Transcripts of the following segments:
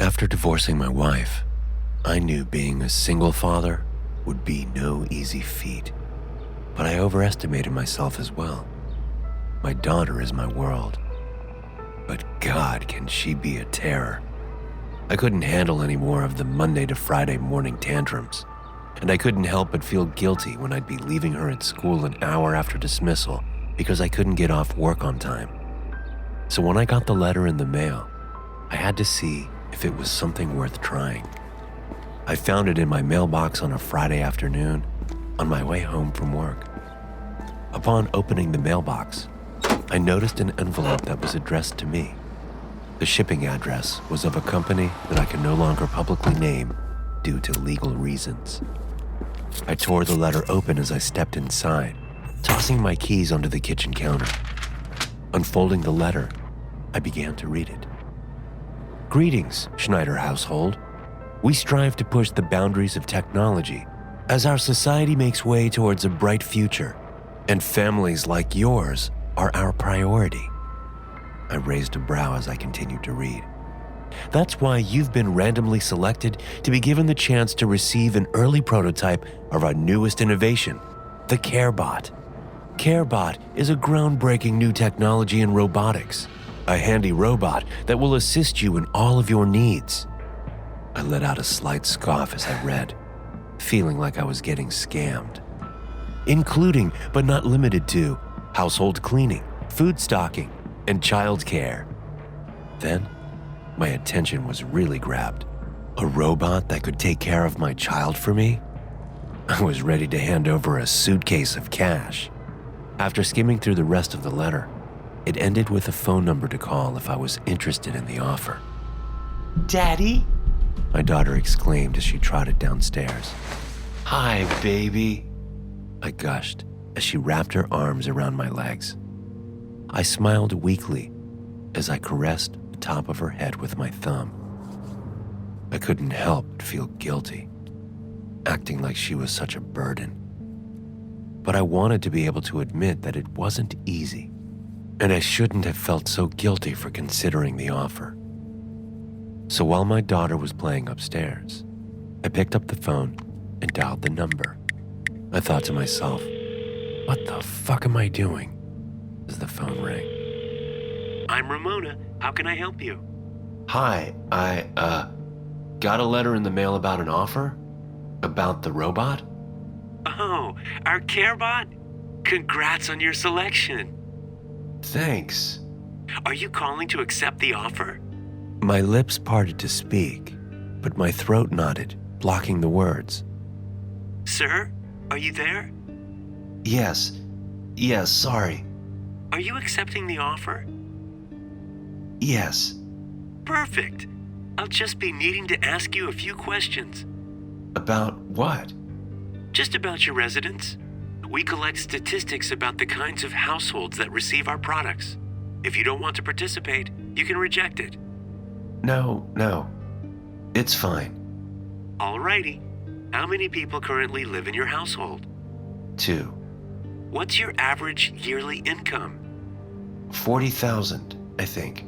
After divorcing my wife, I knew being a single father would be no easy feat, but I overestimated myself as well. My daughter is my world, but God, can she be a terror. I couldn't handle any more of the Monday to Friday morning tantrums, and I couldn't help but feel guilty when I'd be leaving her at school an hour after dismissal because I couldn't get off work on time. So when I got the letter in the mail, I had to see if it was something worth trying. I found it in my mailbox on a Friday afternoon on my way home from work. Upon opening the mailbox, I noticed an envelope that was addressed to me. The shipping address was of a company that I can no longer publicly name due to legal reasons. I tore the letter open as I stepped inside, tossing my keys onto the kitchen counter. Unfolding the letter, I began to read it. Greetings, Schneider household. We strive to push the boundaries of technology as our society makes way towards a bright future, and families like yours are our priority. I raised a brow as I continued to read. That's why you've been randomly selected to be given the chance to receive an early prototype of our newest innovation, the CareBot. CareBot is a groundbreaking new technology in robotics, a handy robot that will assist you in all of your needs. I let out a slight scoff as I read, feeling like I was getting scammed. Including, but not limited to, household cleaning, food stocking, and childcare. Then, my attention was really grabbed. A robot that could take care of my child for me? I was ready to hand over a suitcase of cash. After skimming through the rest of the letter, it ended with a phone number to call if I was interested in the offer. Daddy? My daughter exclaimed as she trotted downstairs. Hi, baby, I gushed as she wrapped her arms around my legs. I smiled weakly as I caressed the top of her head with my thumb. I couldn't help but feel guilty, acting like she was such a burden. But I wanted to be able to admit that it wasn't easy, and I shouldn't have felt so guilty for considering the offer. So while my daughter was playing upstairs, I picked up the phone and dialed the number. I thought to myself, what the fuck am I doing? As the phone rang. I'm Ramona. How can I help you? Hi, I got a letter in the mail about an offer? About the robot? Oh, our CareBot? Congrats on your selection. Thanks. Are you calling to accept the offer? My lips parted to speak, but my throat knotted, blocking the words. Sir, are you there? Yes, sorry. Are you accepting the offer? Yes. Perfect. I'll just be needing to ask you a few questions. About what? Just about your residence. We collect statistics about the kinds of households that receive our products. If you don't want to participate, you can reject it. No. It's fine. Alrighty. How many people currently live in your household? 2. What's your average yearly income? 40,000, I think.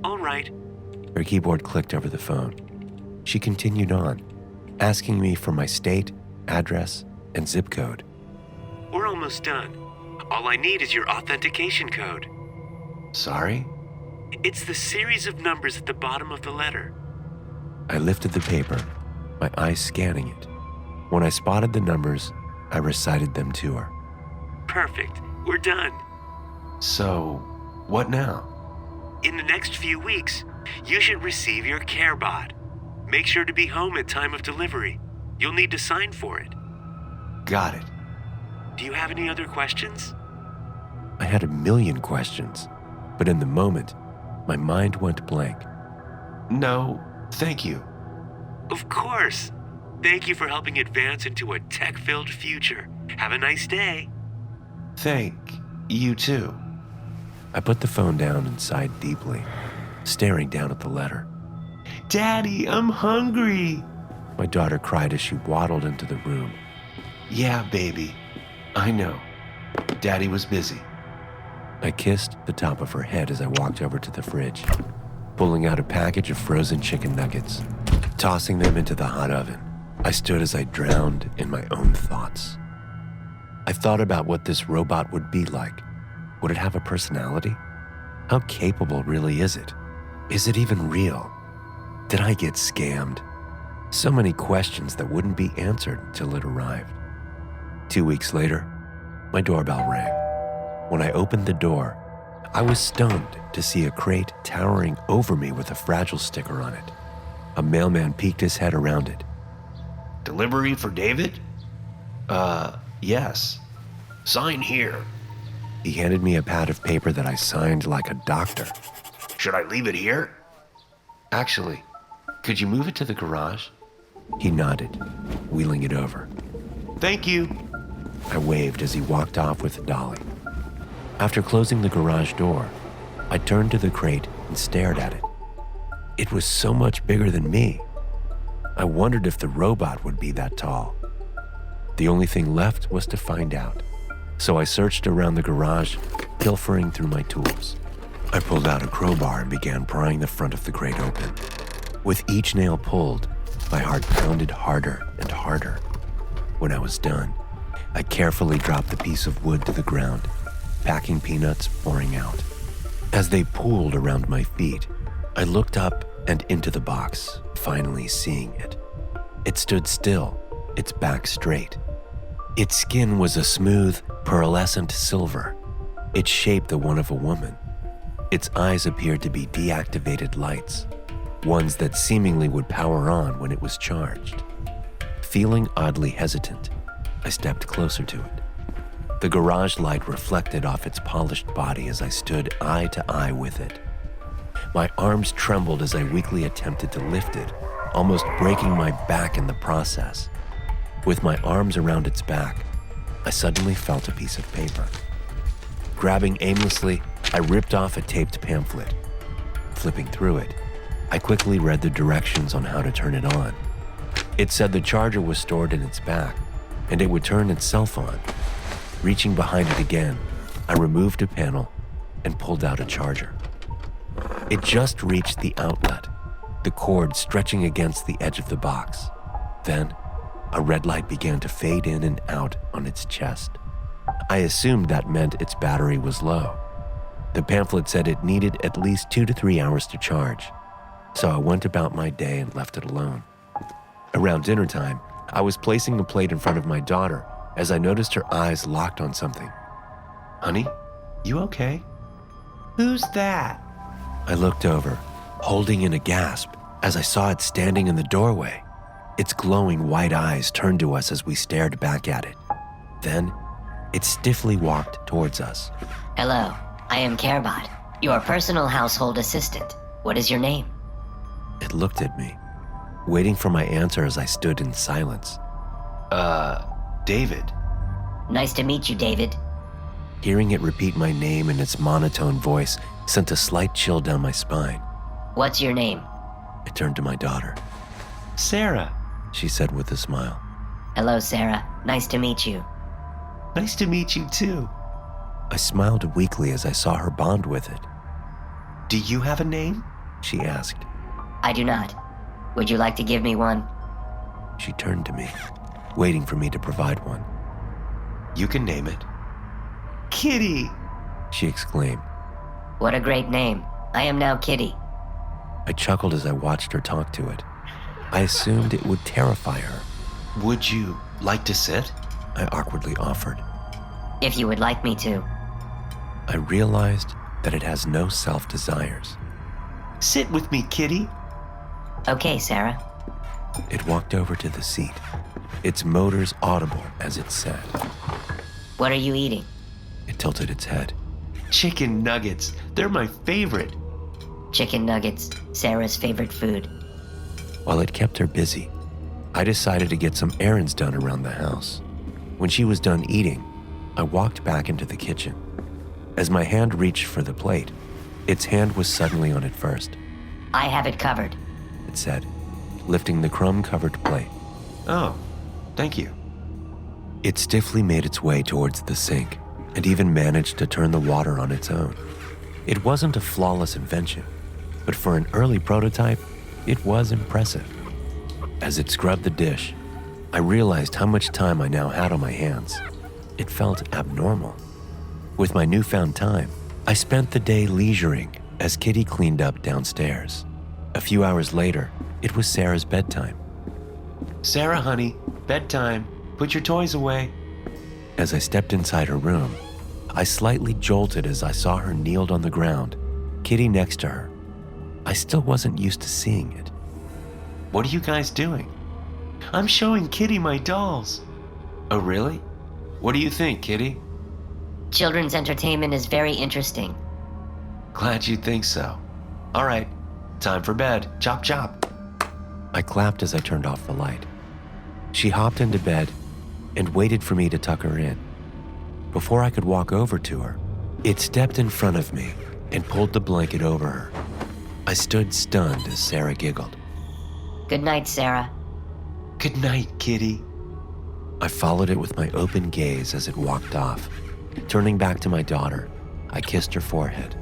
All right. Her keyboard clicked over the phone. She continued on, asking me for my state, address, and zip code. We're almost done. All I need is your authentication code. Sorry? It's the series of numbers at the bottom of the letter. I lifted the paper, my eyes scanning it. When I spotted the numbers, I recited them to her. Perfect. We're done. So, what now? In the next few weeks, you should receive your CareBot. Make sure to be home at time of delivery. You'll need to sign for it. Got it. Do you have any other questions? I had a million questions, but in the moment, my mind went blank. No, thank you. Of course. Thank you for helping advance into a tech-filled future. Have a nice day. Thank you too. I put the phone down and sighed deeply, staring down at the letter. Daddy, I'm hungry. My daughter cried as she waddled into the room. Yeah, baby. I know. Daddy was busy. I kissed the top of her head as I walked over to the fridge. pulling out a package of frozen chicken nuggets. Tossing them into the hot oven, I stood as I drowned in my own thoughts. I thought about what this robot would be like. Would it have a personality? How capable really is it? Is it even real? Did I get scammed? So many questions that wouldn't be answered until it arrived. 2 weeks later, my doorbell rang. When I opened the door, I was stunned to see a crate towering over me with a fragile sticker on it. A mailman peeked his head around it. Delivery for David? Yes. Sign here. He handed me a pad of paper that I signed like a doctor. Should I leave it here? Actually, could you move it to the garage? He nodded, wheeling it over. Thank you. I waved as he walked off with the dolly. After closing the garage door, I turned to the crate and stared at it. It was so much bigger than me. I wondered if the robot would be that tall. The only thing left was to find out. So I searched around the garage, pilfering through my tools. I pulled out a crowbar and began prying the front of the crate open. With each nail pulled, my heart pounded harder and harder. When I was done, I carefully dropped the piece of wood to the ground, packing peanuts pouring out. As they pooled around my feet, I looked up and into the box, finally seeing it. It stood still, its back straight. Its skin was a smooth, pearlescent silver, its shape the one of a woman. Its eyes appeared to be deactivated lights, ones that seemingly would power on when it was charged. Feeling oddly hesitant, I stepped closer to it. The garage light reflected off its polished body as I stood eye to eye with it. My arms trembled as I weakly attempted to lift it, almost breaking my back in the process. With my arms around its back, I suddenly felt a piece of paper. Grabbing aimlessly, I ripped off a taped pamphlet. Flipping through it, I quickly read the directions on how to turn it on. It said the charger was stored in its back, and it would turn itself on. Reaching behind it again, I removed a panel and pulled out a charger. It just reached the outlet, the cord stretching against the edge of the box. Then, a red light began to fade in and out on its chest. I assumed that meant its battery was low. The pamphlet said it needed at least 2 to 3 hours to charge, so I went about my day and left it alone. Around dinner time, I was placing a plate in front of my daughter as I noticed her eyes locked on something. Honey, you okay? Who's that? I looked over, holding in a gasp as I saw it standing in the doorway. Its glowing white eyes turned to us as we stared back at it. Then, it stiffly walked towards us. Hello, I am Carebot, your personal household assistant. What is your name? It looked at me, waiting for my answer as I stood in silence. David. Nice to meet you, David. Hearing it repeat my name in its monotone voice sent a slight chill down my spine. What's your name? I turned to my daughter. Sarah. She said with a smile. Hello, Sarah. Nice to meet you. Nice to meet you too. I smiled weakly as I saw her bond with it. Do you have a name? She asked. I do not. Would you like to give me one? She turned to me, waiting for me to provide one. You can name it. Kitty! She exclaimed. What a great name. I am now Kitty. I chuckled as I watched her talk to it. I assumed it would terrify her. Would you like to sit? I awkwardly offered. If you would like me to. I realized that it has no self-desires. Sit with me, Kitty. Okay, Sarah. It walked over to the seat, its motors audible as it said. What are you eating? It tilted its head. Chicken nuggets. They're my favorite. Chicken nuggets, Sarah's favorite food. While it kept her busy, I decided to get some errands done around the house. When she was done eating, I walked back into the kitchen. As my hand reached for the plate, its hand was suddenly on it first. I have it covered. It said, lifting the crumb-covered plate. Oh, thank you. It stiffly made its way towards the sink and even managed to turn the water on its own. It wasn't a flawless invention, but for an early prototype, it was impressive. As it scrubbed the dish, I realized how much time I now had on my hands. It felt abnormal. With my newfound time, I spent the day leisuring as Kitty cleaned up downstairs. A few hours later, it was Sarah's bedtime. Sarah, honey, bedtime. Put your toys away. As I stepped inside her room, I slightly jolted as I saw her kneeled on the ground, Kitty next to her. I still wasn't used to seeing it. What are you guys doing? I'm showing Kitty my dolls. Oh, really? What do you think, Kitty? Children's entertainment is very interesting. Glad you think so. All right, time for bed. Chop, chop. I clapped as I turned off the light. She hopped into bed and waited for me to tuck her in. Before I could walk over to her, it stepped in front of me and pulled the blanket over her. I stood stunned as Sarah giggled. Good night, Sarah. Good night, Kitty. I followed it with my open gaze as it walked off. Turning back to my daughter, I kissed her forehead.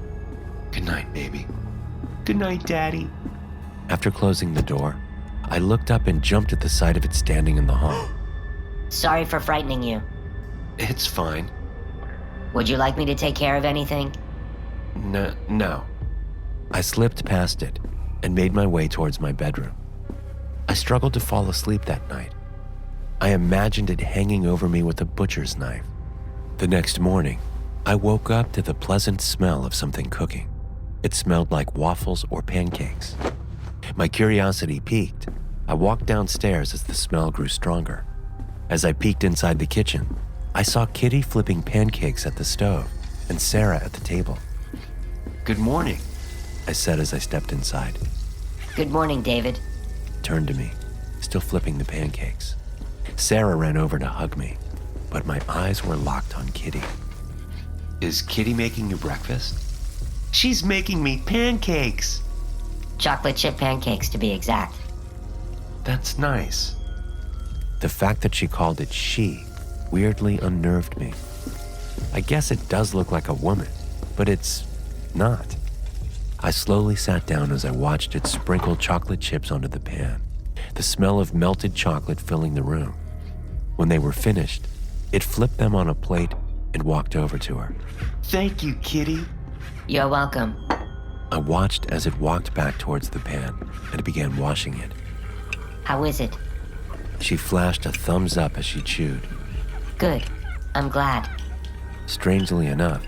Good night, baby. Good night, Daddy. After closing the door, I looked up and jumped at the sight of it standing in the hall. Sorry for frightening you. It's fine. Would you like me to take care of anything? No. I slipped past it and made my way towards my bedroom. I struggled to fall asleep that night. I imagined it hanging over me with a butcher's knife. The next morning, I woke up to the pleasant smell of something cooking. It smelled like waffles or pancakes. My curiosity piqued. I walked downstairs as the smell grew stronger. As I peeked inside the kitchen, I saw Kitty flipping pancakes at the stove and Sarah at the table. Good morning. I said as I stepped inside. Good morning, David. Turned to me, still flipping the pancakes. Sarah ran over to hug me, but my eyes were locked on Kitty. Is Kitty making you breakfast? She's making me pancakes. Chocolate chip pancakes, to be exact. That's nice. The fact that she called it she weirdly unnerved me. I guess it does look like a woman, but it's not. I slowly sat down as I watched it sprinkle chocolate chips onto the pan, the smell of melted chocolate filling the room. When they were finished, it flipped them on a plate and walked over to her. Thank you, Kitty. You're welcome. I watched as it walked back towards the pan and began washing it. How is it? She flashed a thumbs up as she chewed. Good. I'm glad. Strangely enough,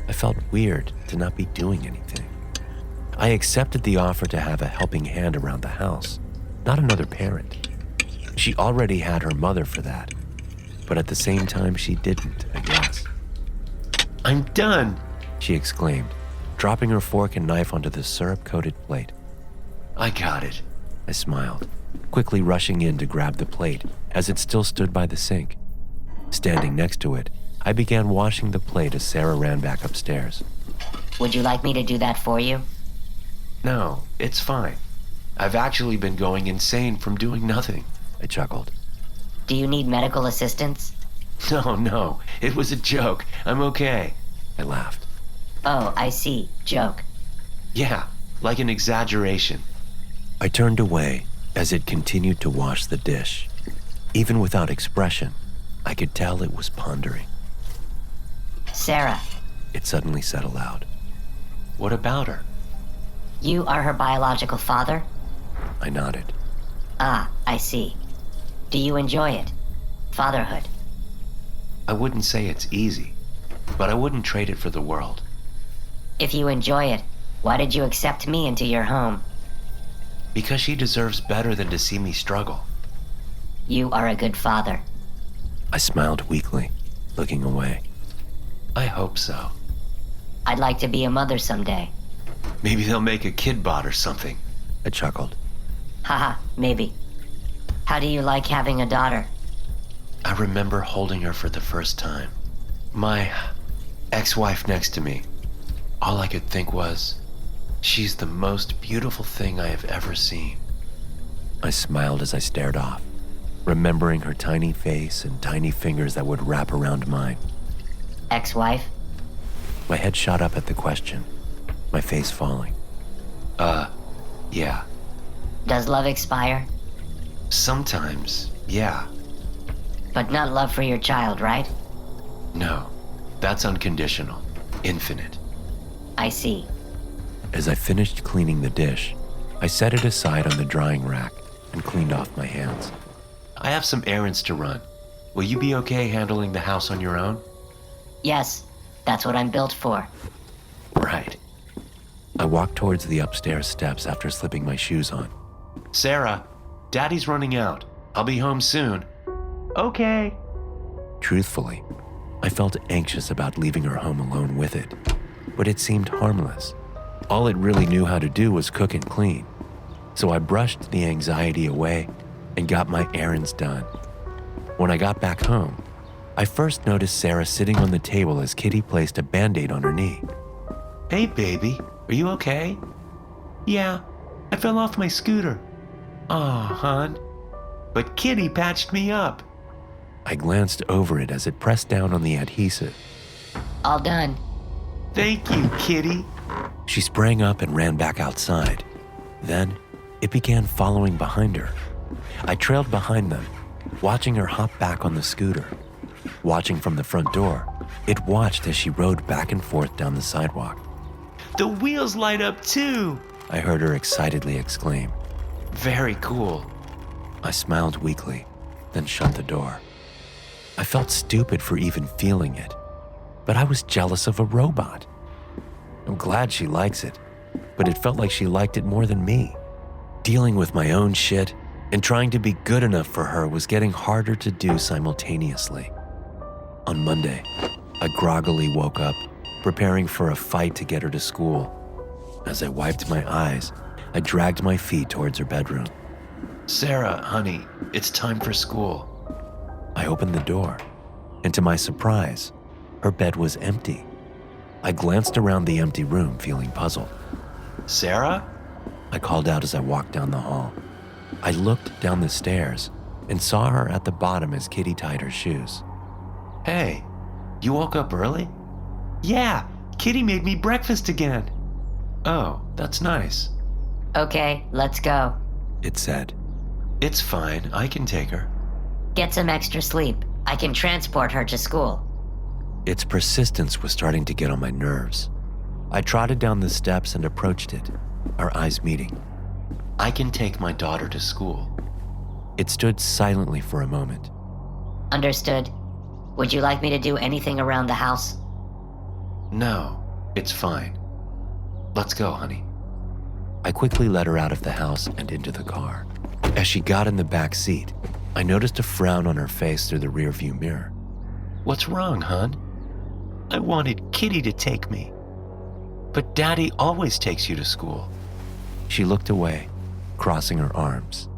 I felt weird to not be doing anything. I accepted the offer to have a helping hand around the house, not another parent. She already had her mother for that, but at the same time she didn't, I guess. I'm done. She exclaimed, dropping her fork and knife onto the syrup-coated plate. I got it. I smiled, quickly rushing in to grab the plate as it still stood by the sink. Standing next to it, I began washing the plate as Sarah ran back upstairs. Would you like me to do that for you? No, it's fine. I've actually been going insane from doing nothing. I chuckled. Do you need medical assistance? No, it was a joke. I'm okay. I laughed. Oh, I see. Joke. Yeah, like an exaggeration. I turned away as it continued to wash the dish. Even without expression, I could tell it was pondering. Sarah, It suddenly said aloud. What about her? you are her biological father? I nodded. Ah, I see. Do you enjoy it? Fatherhood. I wouldn't say it's easy, but I wouldn't trade it for the world. If you enjoy it, why did you accept me into your home? Because she deserves better than to see me struggle. You are a good father. I smiled weakly, looking away. I hope so. I'd like to be a mother someday. Maybe they'll make a kid bot or something. I chuckled. Haha, maybe. How do you like having a daughter? I remember holding her for the first time. My ex-wife next to me. All I could think was, she's the most beautiful thing I have ever seen. I smiled as I stared off, remembering her tiny face and tiny fingers that would wrap around mine. Ex-wife? My head shot up at the question, my face falling. Yeah. Does love expire? Sometimes, yeah. But not love for your child, right? No, that's unconditional, infinite. I see. As I finished cleaning the dish, I set it aside on the drying rack and cleaned off my hands. I have some errands to run. Will you be okay handling the house on your own? Yes, that's what I'm built for. Right. I walked towards the upstairs steps after slipping my shoes on. Sarah, Daddy's running out. I'll be home soon. Okay. Truthfully, I felt anxious about leaving her home alone with it, but it seemed harmless. All it really knew how to do was cook and clean. So I brushed the anxiety away and got my errands done. When I got back home, I first noticed Sarah sitting on the table as Kitty placed a Band-Aid on her knee. Hey, baby, are you okay? Yeah, I fell off my scooter. Aw, hon. But Kitty patched me up. I glanced over it as it pressed down on the adhesive. All done. Thank you, Kitty. She sprang up and ran back outside. Then, it began following behind her. I trailed behind them, watching her hop back on the scooter. Watching from the front door, it watched as she rode back and forth down the sidewalk. The wheels light up too. I heard her excitedly exclaim. Very cool. I smiled weakly, then shut the door. I felt stupid for even feeling it, but I was jealous of a robot. I'm glad she likes it, but it felt like she liked it more than me. Dealing with my own shit and trying to be good enough for her was getting harder to do simultaneously. On Monday, I groggily woke up, preparing for a fight to get her to school. As I wiped my eyes, I dragged my feet towards her bedroom. Sarah, honey, it's time for school. I opened the door, and to my surprise, her bed was empty. I glanced around the empty room, feeling puzzled. Sarah? I called out as I walked down the hall. I looked down the stairs and saw her at the bottom as Kitty tied her shoes. Hey, you woke up early? Yeah, Kitty made me breakfast again. Oh, that's nice. Okay, let's go. It said. It's fine, I can take her. Get some extra sleep. I can transport her to school. Its persistence was starting to get on my nerves. I trotted down the steps and approached it, our eyes meeting. I can take my daughter to school. It stood silently for a moment. Understood. Would you like me to do anything around the house? No, it's fine. Let's go, honey. I quickly let her out of the house and into the car. As she got in the back seat, I noticed a frown on her face through the rearview mirror. What's wrong, hon? I wanted Kitty to take me. But Daddy always takes you to school. She looked away, crossing her arms.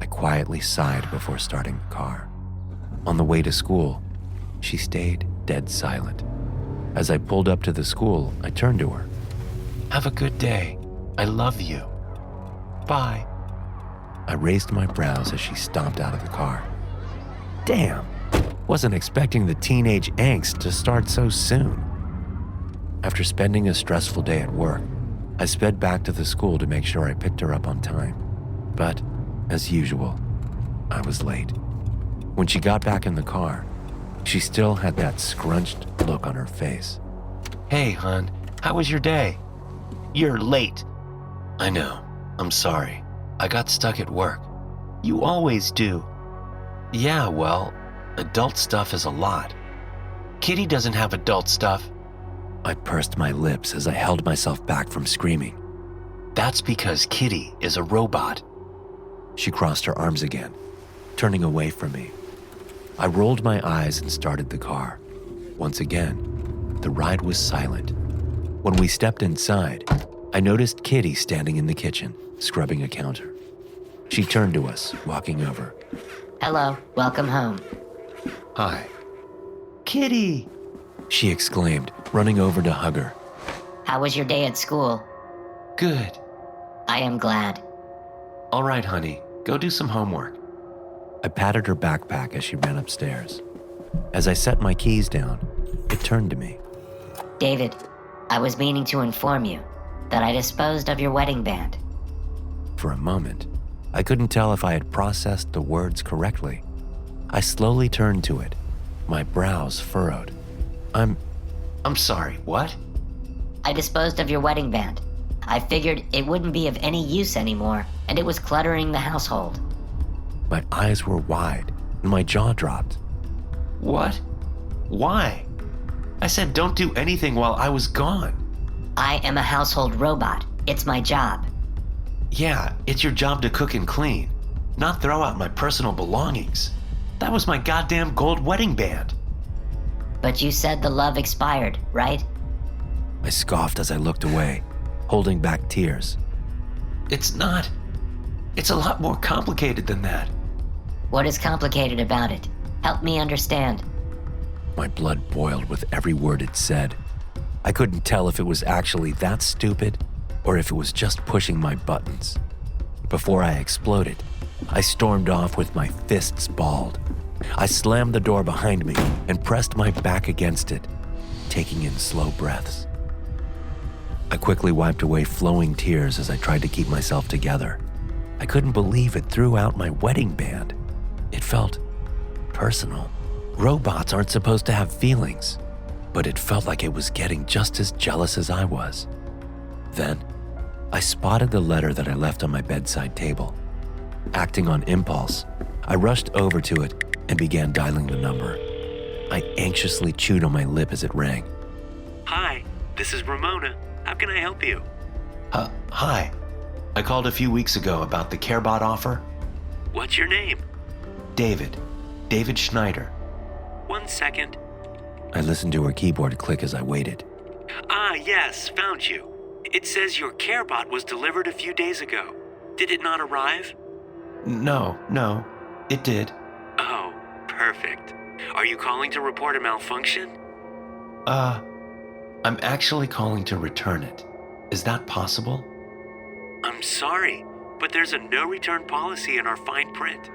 I quietly sighed before starting the car. On the way to school, she stayed dead silent. As I pulled up to the school, I turned to her. Have a good day. I love you. Bye. I raised my brows as she stomped out of the car. Damn, wasn't expecting the teenage angst to start so soon. After spending a stressful day at work, I sped back to the school to make sure I picked her up on time. But, as usual, I was late. When she got back in the car, she still had that scrunched look on her face. Hey, hon, how was your day? You're late. I know. I'm sorry. I got stuck at work. You always do. Yeah, well, adult stuff is a lot. Kitty doesn't have adult stuff. I pursed my lips as I held myself back from screaming. That's because Kitty is a robot. She crossed her arms again, turning away from me. I rolled my eyes and started the car. Once again, the ride was silent. When we stepped inside, I noticed Kitty standing in the kitchen, scrubbing a counter. She turned to us, walking over. Hello, welcome home. Hi. Kitty! She exclaimed, running over to hug her. How was your day at school? Good. I am glad. All right, honey, go do some homework. I patted her backpack as she ran upstairs. As I set my keys down, it turned to me. David, I was meaning to inform you, that I disposed of your wedding band. For a moment, I couldn't tell if I had processed the words correctly. I slowly turned to it, my brows furrowed. I'm sorry, what? I disposed of your wedding band. I figured it wouldn't be of any use anymore, and it was cluttering the household. My eyes were wide and my jaw dropped. What? Why? I said don't do anything while I was gone. I am a household robot. It's my job. Yeah, it's your job to cook and clean, not throw out my personal belongings. That was my goddamn gold wedding band. But you said the love expired, right? I scoffed as I looked away, holding back tears. It's not. It's a lot more complicated than that. What is complicated about it? Help me understand. My blood boiled with every word it said. I couldn't tell if it was actually that stupid or if it was just pushing my buttons. Before I exploded, I stormed off with my fists balled. I slammed the door behind me and pressed my back against it, taking in slow breaths. I quickly wiped away flowing tears as I tried to keep myself together. I couldn't believe it threw out my wedding band. It felt personal. Robots aren't supposed to have feelings, but it felt like it was getting just as jealous as I was. Then, I spotted the letter that I left on my bedside table. Acting on impulse, I rushed over to it and began dialing the number. I anxiously chewed on my lip as it rang. Hi, this is Ramona. How can I help you? Hi. I called a few weeks ago about the CareBot offer. What's your name? David Schneider. 1 second. I listened to her keyboard click as I waited. Ah, yes, found you. It says your CareBot was delivered a few days ago. Did it not arrive? No, it did. Oh, perfect. Are you calling to report a malfunction? I'm actually calling to return it. Is that possible? I'm sorry, but there's a no return policy in our fine print.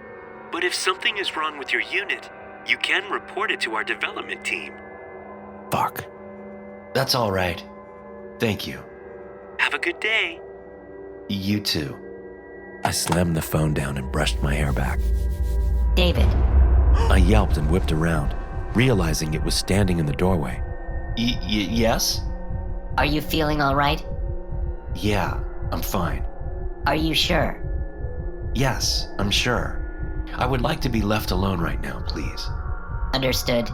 But if something is wrong with your unit, you can report it to our development team. Fuck. That's all right. Thank you. Have a good day. You too. I slammed the phone down and brushed my hair back. David, I yelped and whipped around, realizing it was standing in the doorway. Yes? are you feeling all right? Yeah, I'm fine. Are you sure? Yes, I'm sure. I would like to be left alone right now, please. Understood.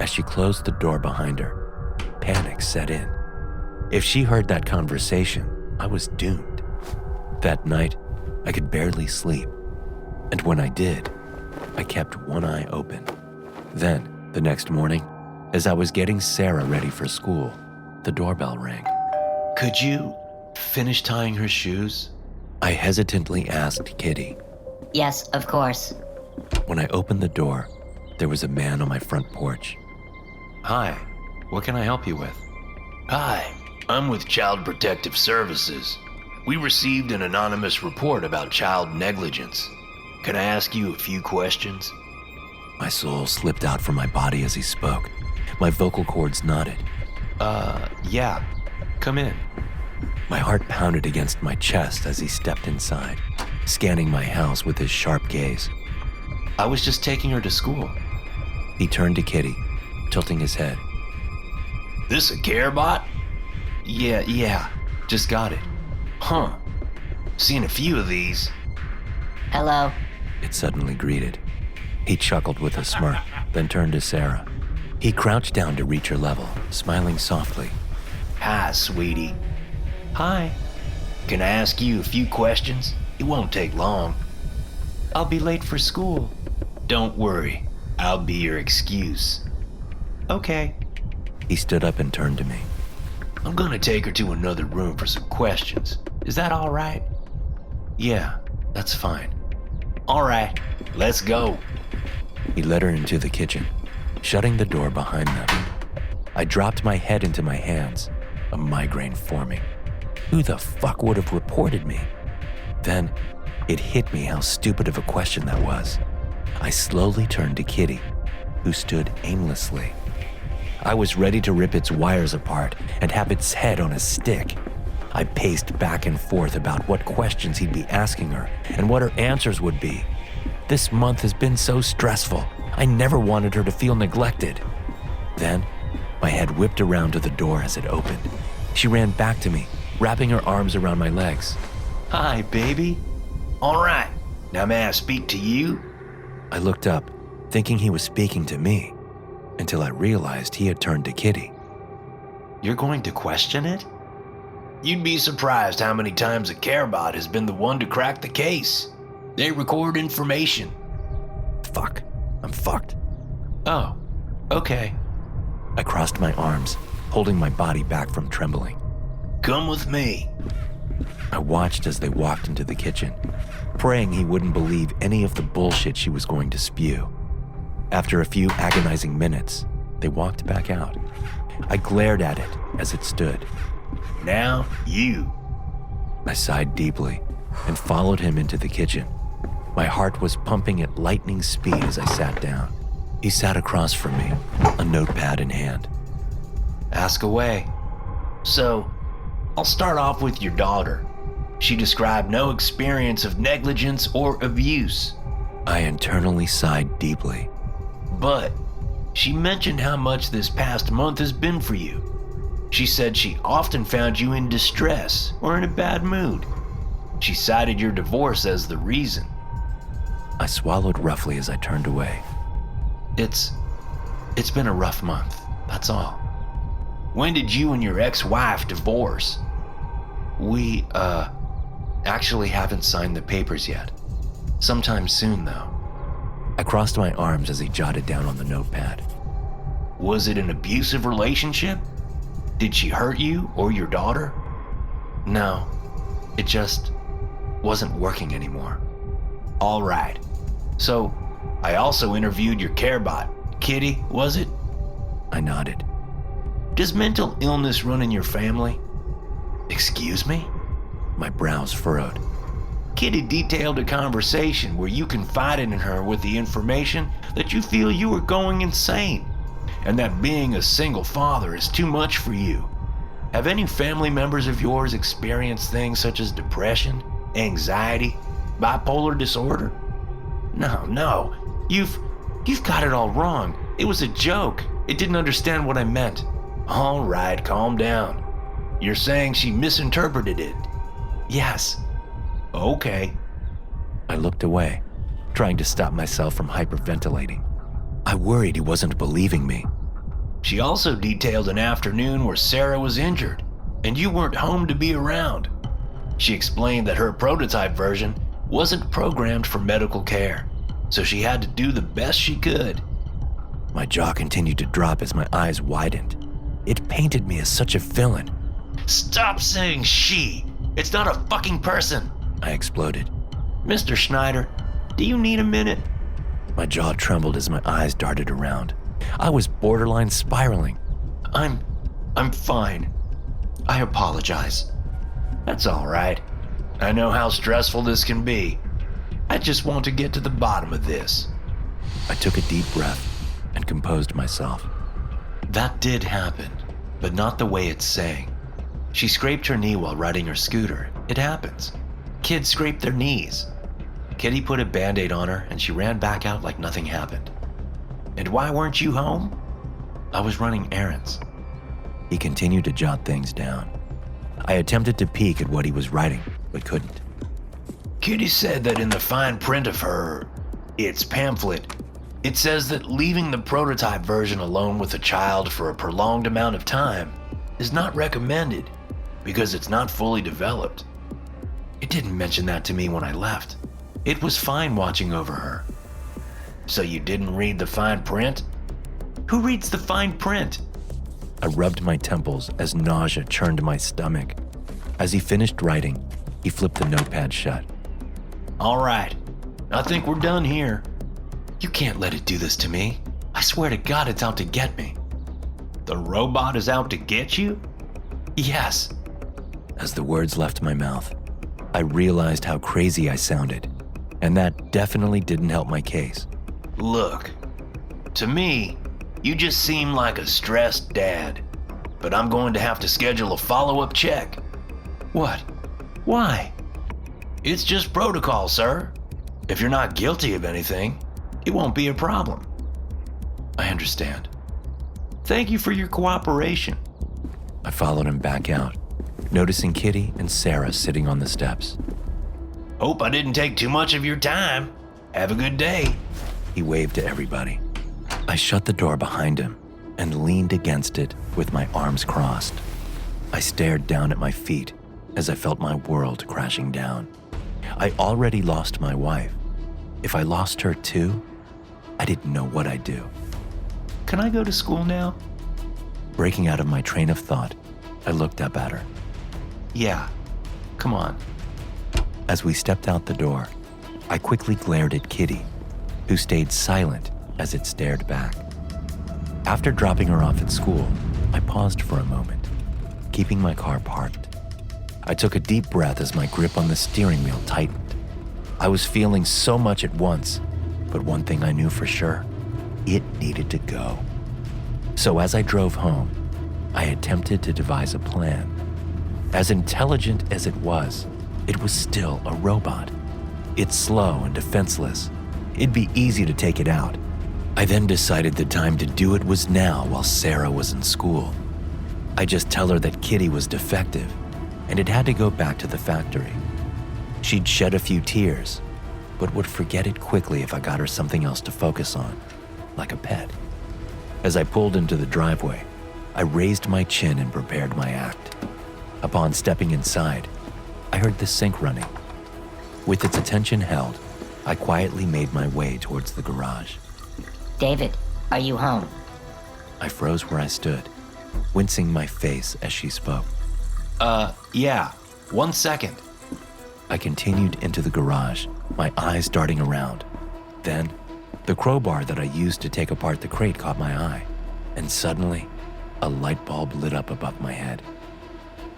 As she closed the door behind her, panic set in. If she heard that conversation, I was doomed. That night, I could barely sleep. And when I did, I kept one eye open. Then, the next morning, as I was getting Sarah ready for school, the doorbell rang. Could you finish tying her shoes? I hesitantly asked Kitty. Yes, of course. When I opened the door, there was a man on my front porch. Hi, what can I help you with? Hi, I'm with Child Protective Services. We received an anonymous report about child negligence. Can I ask you a few questions? My soul slipped out from my body as he spoke. My vocal cords knotted. Yeah, come in. My heart pounded against my chest as he stepped inside, scanning my house with his sharp gaze. I was just taking her to school. He turned to Kitty, tilting his head. This a CareBot? Yeah, just got it. Huh. Seen a few of these. Hello. It suddenly greeted. He chuckled with a smirk, then turned to Sarah. He crouched down to reach her level, smiling softly. Hi, sweetie. Hi, Can I ask you a few questions? It won't take long. I'll be late for school. Don't worry. I'll be your excuse. Okay. He stood up and turned to me. I'm gonna take her to another room for some questions. Is that all right? Yeah, that's fine. All right, let's go. He led her into the kitchen, shutting the door behind them. I dropped my head into my hands, a migraine forming. Who the fuck would have reported me? Then, it hit me how stupid of a question that was. I slowly turned to Kitty, who stood aimlessly. I was ready to rip its wires apart and have its head on a stick. I paced back and forth about what questions he'd be asking her and what her answers would be. This month has been so stressful. I never wanted her to feel neglected. Then, my head whipped around to the door as it opened. She ran back to me, wrapping her arms around my legs. Hi, baby. All right, now may I speak to you? I looked up, thinking he was speaking to me, until I realized he had turned to Kitty. You're going to question it? You'd be surprised how many times a carebot has been the one to crack the case. They record information. Fuck, I'm fucked. Oh, okay. I crossed my arms, holding my body back from trembling. Come with me. I watched as they walked into the kitchen, praying he wouldn't believe any of the bullshit she was going to spew. After a few agonizing minutes, they walked back out. I glared at it as it stood. Now, you. I sighed deeply and followed him into the kitchen. My heart was pumping at lightning speed as I sat down. He sat across from me, a notepad in hand. Ask away. So, I'll start off with your daughter. She described no experience of negligence or abuse. I internally sighed deeply. But she mentioned how much this past month has been for you. She said she often found you in distress or in a bad mood. She cited your divorce as the reason. I swallowed roughly as I turned away. It's been a rough month, that's all. When did you and your ex-wife divorce? We, actually haven't signed the papers yet. Sometime soon, though. I crossed my arms as he jotted down on the notepad. Was it an abusive relationship? Did she hurt you or your daughter? No, it just wasn't working anymore. All right. So, I also interviewed your carebot. Kitty, was it? I nodded. Does mental illness run in your family? Excuse me? My brows furrowed. Kitty detailed a conversation where you confided in her with the information that you feel you are going insane, and that being a single father is too much for you. Have any family members of yours experienced things such as depression, anxiety, bipolar disorder? No, you've got it all wrong. It was a joke. It didn't understand what I meant. All right, calm down. You're saying she misinterpreted it? Yes. Okay. I looked away, trying to stop myself from hyperventilating. I worried he wasn't believing me. She also detailed an afternoon where Sarah was injured, and you weren't home to be around. She explained that her prototype version wasn't programmed for medical care, so she had to do the best she could. My jaw continued to drop as my eyes widened. It painted me as such a villain. Stop saying she. It's not a fucking person. I exploded. Mr. Schneider, do you need a minute? My jaw trembled as my eyes darted around. I was borderline spiraling. I'm fine. I apologize. That's all right. I know how stressful this can be. I just want to get to the bottom of this. I took a deep breath and composed myself. That did happen, but not the way it's saying. She scraped her knee while riding her scooter. It happens. Kids scrape their knees. Kitty put a Band-Aid on her and she ran back out like nothing happened. And why weren't you home? I was running errands. He continued to jot things down. I attempted to peek at what he was writing, but couldn't. Kitty said that in the fine print of its pamphlet, it says that leaving the prototype version alone with a child for a prolonged amount of time is not recommended because it's not fully developed. It didn't mention that to me when I left. It was fine watching over her. So you didn't read the fine print? Who reads the fine print? I rubbed my temples as nausea churned my stomach. As he finished writing, he flipped the notepad shut. All right, I think we're done here. You can't let it do this to me. I swear to God it's out to get me. The robot is out to get you? Yes. As the words left my mouth, I realized how crazy I sounded, and that definitely didn't help my case. Look, to me, you just seem like a stressed dad, but I'm going to have to schedule a follow-up check. What? Why? It's just protocol, sir. If you're not guilty of anything, it won't be a problem. I understand. Thank you for your cooperation. I followed him back out, noticing Kitty and Sarah sitting on the steps. Hope I didn't take too much of your time. Have a good day. He waved to everybody. I shut the door behind him and leaned against it with my arms crossed. I stared down at my feet as I felt my world crashing down. I already lost my wife. If I lost her too, I didn't know what I'd do. Can I go to school now? Breaking out of my train of thought, I looked up at her. Yeah. Come on. As we stepped out the door, I quickly glared at Kitty, who stayed silent as it stared back. After dropping her off at school, I paused for a moment, keeping my car parked. I took a deep breath as my grip on the steering wheel tightened. I was feeling so much at once, but one thing I knew for sure, it needed to go. So as I drove home, I attempted to devise a plan. As intelligent as it was still a robot. It's slow and defenseless. It'd be easy to take it out. I then decided the time to do it was now while Sarah was in school. I just tell her that Kitty was defective and it had to go back to the factory. She'd shed a few tears, but would forget it quickly if I got her something else to focus on, like a pet. As I pulled into the driveway, I raised my chin and prepared my act. Upon stepping inside, I heard the sink running. With its attention held, I quietly made my way towards the garage. David, are you home? I froze where I stood, wincing my face as she spoke. Yeah. 1 second. I continued into the garage, my eyes darting around. Then, the crowbar that I used to take apart the crate caught my eye, and suddenly, a light bulb lit up above my head.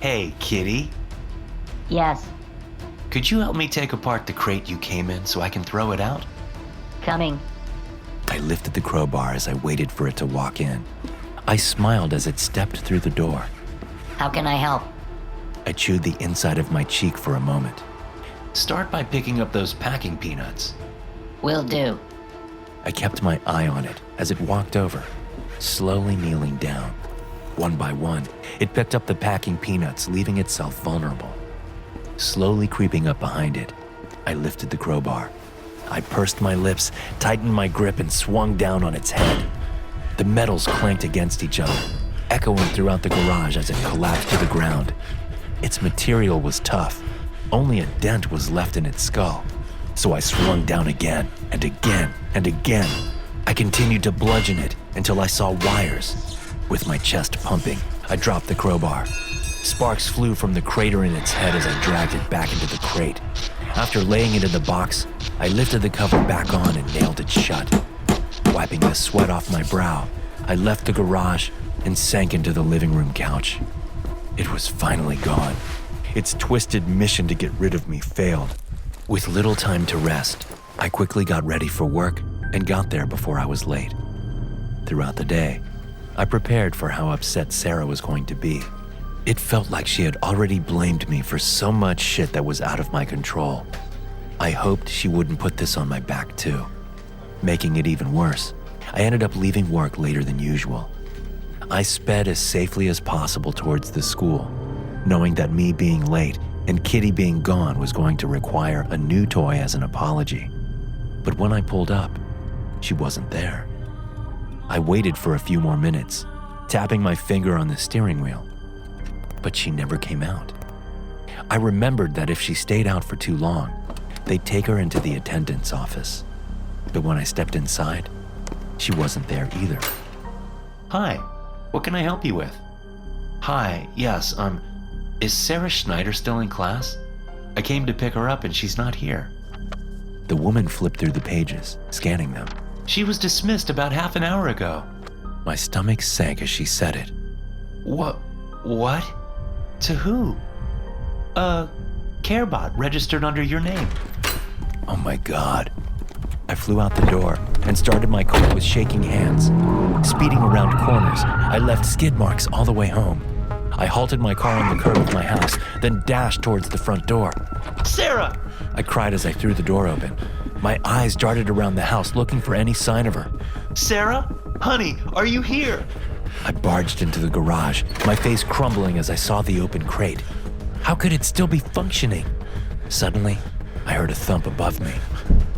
Hey, Kitty. Yes, Could you help me take apart the crate you came in so I can throw it out? coming. I lifted the crowbar as I waited for it to walk in. I smiled as it stepped through the door. How can I help? I chewed the inside of my cheek for a moment. Start by picking up those packing peanuts. Will do. I kept my eye on it as it walked over, slowly kneeling down. One by one, it picked up the packing peanuts, leaving itself vulnerable. Slowly creeping up behind it, I lifted the crowbar. I pursed my lips, tightened my grip, and swung down on its head. The metals clanked against each other, echoing throughout the garage as it collapsed to the ground. Its material was tough. Only a dent was left in its skull. So I swung down again and again and again. I continued to bludgeon it until I saw wires. With my chest pumping, I dropped the crowbar. Sparks flew from the crater in its head as I dragged it back into the crate. After laying it in the box, I lifted the cover back on and nailed it shut. Wiping the sweat off my brow, I left the garage and sank into the living room couch. It was finally gone. Its twisted mission to get rid of me failed. With little time to rest, I quickly got ready for work and got there before I was late. Throughout the day, I prepared for how upset Sarah was going to be. It felt like she had already blamed me for so much shit that was out of my control. I hoped she wouldn't put this on my back too. Making it even worse, I ended up leaving work later than usual. I sped as safely as possible towards the school, knowing that me being late and Kitty being gone was going to require a new toy as an apology. But when I pulled up, she wasn't there. I waited for a few more minutes, tapping my finger on the steering wheel, but she never came out. I remembered that if she stayed out for too long, they'd take her into the attendant's office. But when I stepped inside, she wasn't there either. Hi, what can I help you with? Hi, yes, is Sarah Schneider still in class? I came to pick her up and she's not here. The woman flipped through the pages, scanning them. She was dismissed about half an hour ago. My stomach sank as she said it. What? To who? CareBot registered under your name. Oh my God. I flew out the door and started my car with shaking hands. Speeding around corners, I left skid marks all the way home. I halted my car on the curb of my house, then dashed towards the front door. Sarah! I cried as I threw the door open. My eyes darted around the house looking for any sign of her. Sarah? Honey, are you here? I barged into the garage, my face crumbling as I saw the open crate. How could it still be functioning? Suddenly, I heard a thump above me.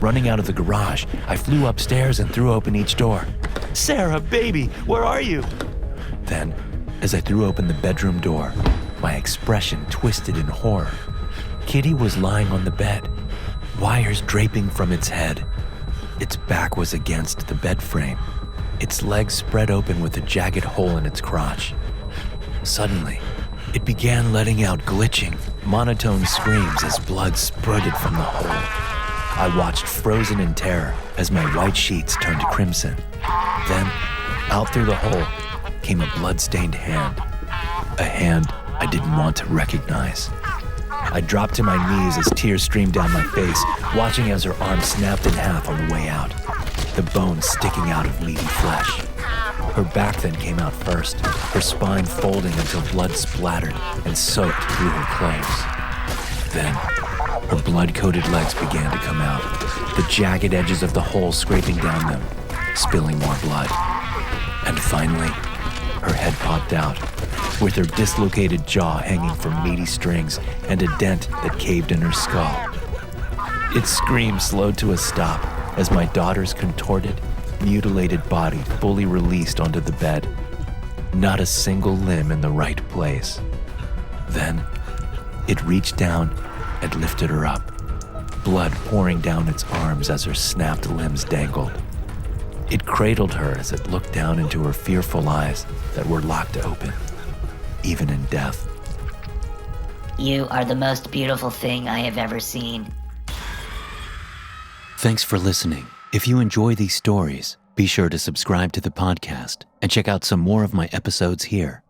Running out of the garage, I flew upstairs and threw open each door. Sarah, baby, where are you? Then, as I threw open the bedroom door, my expression twisted in horror. Kitty was lying on the bed, wires draping from its head. Its back was against the bed frame, its legs spread open with a jagged hole in its crotch. Suddenly, it began letting out glitching, monotone screams as blood spurted from the hole. I watched frozen in terror as my white sheets turned crimson. Then, out through the hole, came a blood-stained hand. A hand I didn't want to recognize. I dropped to my knees as tears streamed down my face, watching as her arm snapped in half on the way out, the bones sticking out of meaty flesh. Her back then came out first, her spine folding until blood splattered and soaked through her clothes. Then, her blood-coated legs began to come out, the jagged edges of the hole scraping down them, spilling more blood. And finally, her head popped out, with her dislocated jaw hanging from meaty strings and a dent that caved in her skull. Its scream slowed to a stop as my daughter's contorted, mutilated body fully released onto the bed. Not a single limb in the right place. Then, it reached down and lifted her up, blood pouring down its arms as her snapped limbs dangled. It cradled her as it looked down into her fearful eyes that were locked open, even in death. You are the most beautiful thing I have ever seen. Thanks for listening. If you enjoy these stories, be sure to subscribe to the podcast and check out some more of my episodes here.